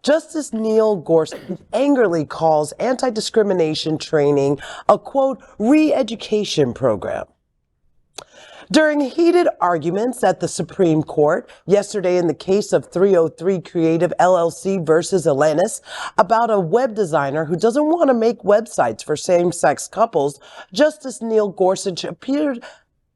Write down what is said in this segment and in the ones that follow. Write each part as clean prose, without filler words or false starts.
Justice Neil Gorsuch angrily calls anti-discrimination training a, quote, re-education program. During heated arguments at the Supreme Court yesterday in the case of 303 Creative LLC versus Alanis about a web designer who doesn't want to make websites for same-sex couples, Justice Neil Gorsuch appeared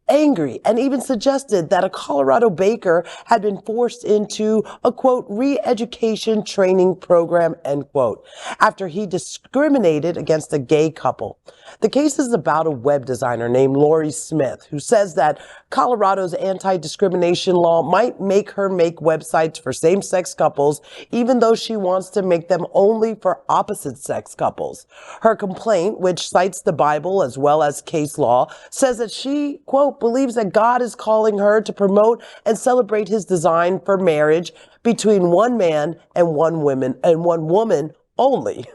angry and even suggested that a Colorado baker had been forced into a, quote, re-education training program, end quote, after he discriminated against a gay couple. The case is about a web designer named Lori Smith, who says that Colorado's anti-discrimination law might make her make websites for same-sex couples, even though she wants to make them only for opposite-sex couples. Her complaint, which cites the Bible as well as case law, says that she, quote, believes that God is calling her to promote and celebrate his design for marriage between one man and one woman only.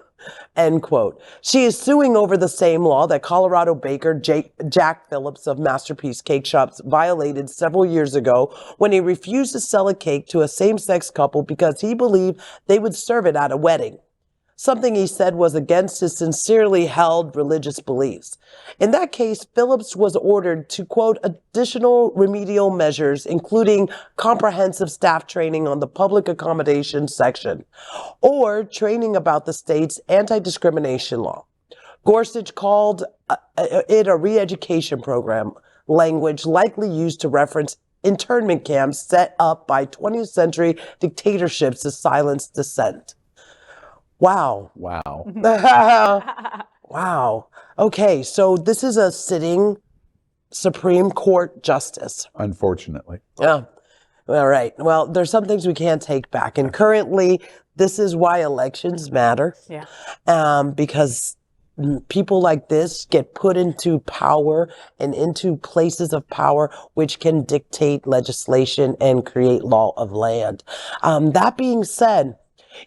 End quote. She is suing over the same law that Colorado baker Jack Phillips of Masterpiece Cakeshops violated several years ago when he refused to sell a cake to a same-sex couple because he believed they would serve it at a wedding, something he said was against his sincerely held religious beliefs. In that case, Phillips was ordered to, quote, additional remedial measures, including comprehensive staff training on the Public Accommodations section, or training about the state's anti-discrimination law. Gorsuch called it a re-education program, language likely used to reference internment camps set up by 20th century dictatorships to silence dissent. Wow. Wow. Wow. Okay, so this is a sitting Supreme Court justice. Unfortunately. Yeah. All right. Well, there's some things we can't take back. And currently, this is why elections matter. Yeah. Because people like this get put into power and into places of power which can dictate legislation and create law of land. That being said,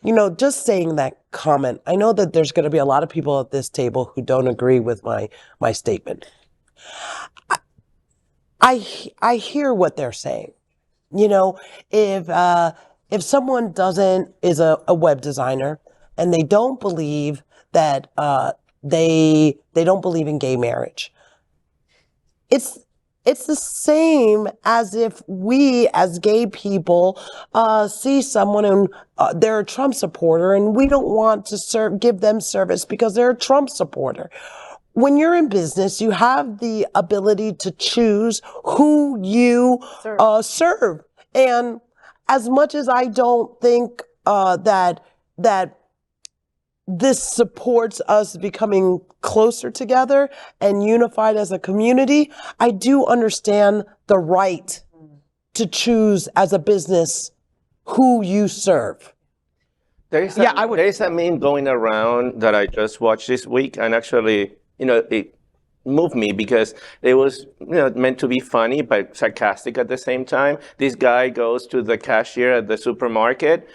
you know, just saying that comment, I know that there's going to be a lot of people at this table who don't agree with my statement. I hear what they're saying. You know, if someone is a web designer and they don't believe that they don't believe in gay marriage, it's the same as if we as gay people see someone and they're a Trump supporter and we don't want to give them service because they're a Trump supporter. When you're in business, you have the ability to choose who you serve. And as much as I don't think that this supports us becoming closer together and unified as a community, I do understand the right to choose as a business who you serve. There is a meme going around that I just watched this week, and actually, you know, it moved me because it was, you know, meant to be funny but sarcastic at the same time. This guy goes to the cashier at the supermarket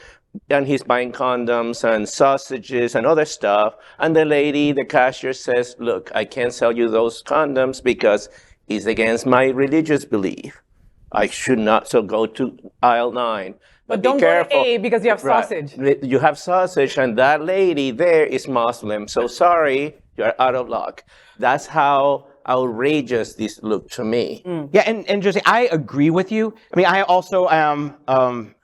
and he's buying condoms and sausages and other stuff. And the cashier says, look, I can't sell you those condoms because it's against my religious belief. I should not, so go to aisle 9. But don't go to A because you have sausage. Right. You have sausage and that lady there is Muslim. So sorry, you're out of luck. That's how outrageous this looked to me. Yeah, and Josie, I agree with you. I mean, I also am,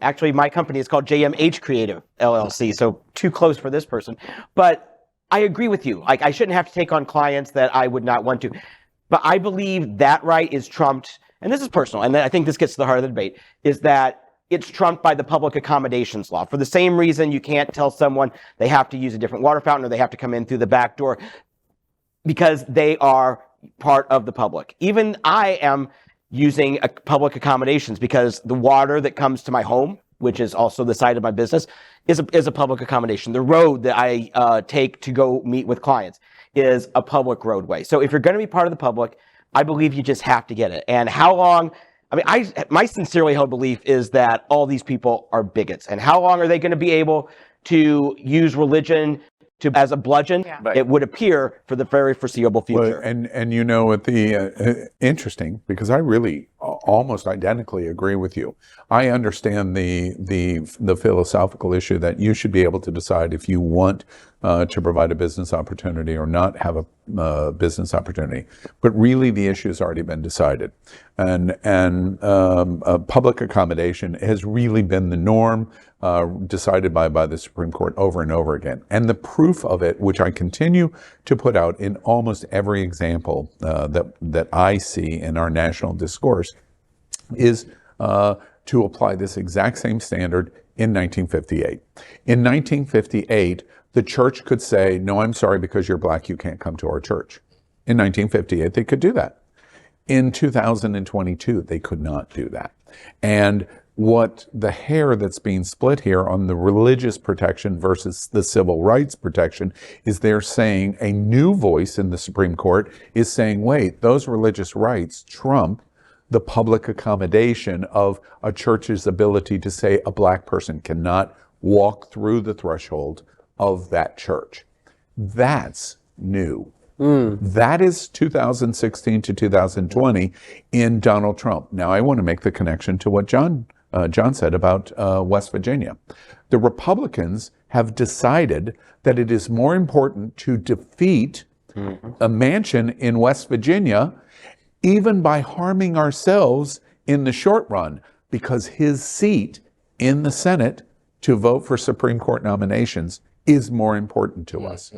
actually, my company is called JMH Creative LLC, so too close for this person. But I agree with you. Like, I shouldn't have to take on clients that I would not want to. But I believe that right is trumped, and this is personal, and I think this gets to the heart of the debate, is that it's trumped by the Public Accommodations law. For the same reason you can't tell someone they have to use a different water fountain or they have to come in through the back door because they are part of the public. Even I am using public accommodations because the water that comes to my home, which is also the site of my business, is a public accommodation. The road that I take to go meet with clients is a public roadway. So if you're going to be part of the public, I believe you just have to get it. And how long? I mean, my sincerely held belief is that all these people are bigots. And how long are they going to be able to use religion as a bludgeon, Right. it would appear, for the very foreseeable future. Well, and you know, at the interesting, because I really almost identically agree with you. I understand the philosophical issue that you should be able to decide if you want to provide a business opportunity or not have a business opportunity. But really, the issue has already been decided, and public accommodation has really been the norm. Decided by the Supreme Court over and over again. And the proof of it, which I continue to put out in almost every example that I see in our national discourse, is to apply this exact same standard in 1958. In 1958, the church could say, no, I'm sorry, because you're black, you can't come to our church. In 1958, they could do that. In 2022, they could not do that. And what the hair that's being split here on the religious protection versus the civil rights protection is they're saying a new voice in the Supreme Court is saying, wait, those religious rights trump the public accommodation of a church's ability to say a black person cannot walk through the threshold of that church. That's new. That is 2016 to 2020 in Donald Trump. Now, I want to make the connection to what John said about West Virginia. The Republicans have decided that it is more important to defeat a Manchin in West Virginia, even by harming ourselves in the short run, because his seat in the Senate to vote for Supreme Court nominations is more important to us.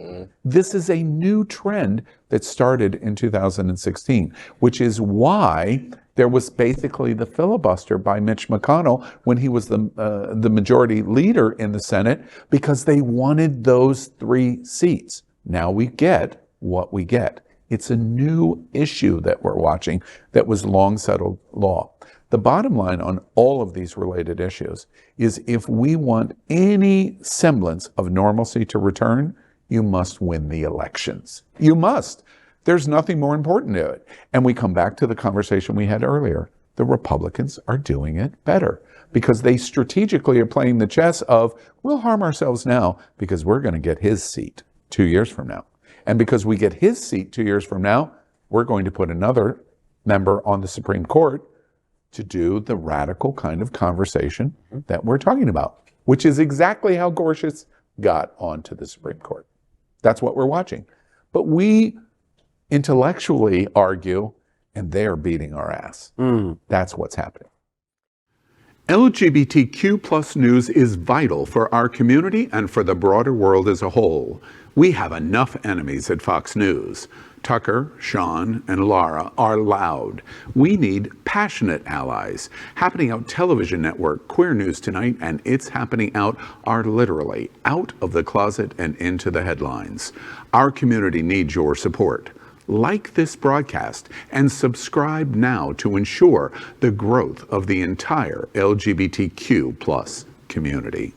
This is a new trend that started in 2016, which is why there was basically the filibuster by Mitch McConnell when he was the majority leader in the Senate, because they wanted those 3 seats. Now we get what we get. It's a new issue that we're watching that was long settled law. The bottom line on all of these related issues is if we want any semblance of normalcy to return, you must win the elections. You must. There's nothing more important to it. And we come back to the conversation we had earlier. The Republicans are doing it better because they strategically are playing the chess of, we'll harm ourselves now because we're going to get his seat 2 years from now. And because we get his seat 2 years from now, we're going to put another member on the Supreme Court to do the radical kind of conversation that we're talking about, which is exactly how Gorsuch got onto the Supreme Court. That's what we're watching. But we intellectually argue, and they're beating our ass. That's what's happening. LGBTQ plus news is vital for our community and for the broader world as a whole. We have enough enemies at Fox News. Tucker, Sean, and Lara are loud. We need passionate allies. Happening Out Television Network, Queer News Tonight, and It's Happening Out are literally out of the closet and into the headlines. Our community needs your support. Like this broadcast and subscribe now to ensure the growth of the entire LGBTQ plus community.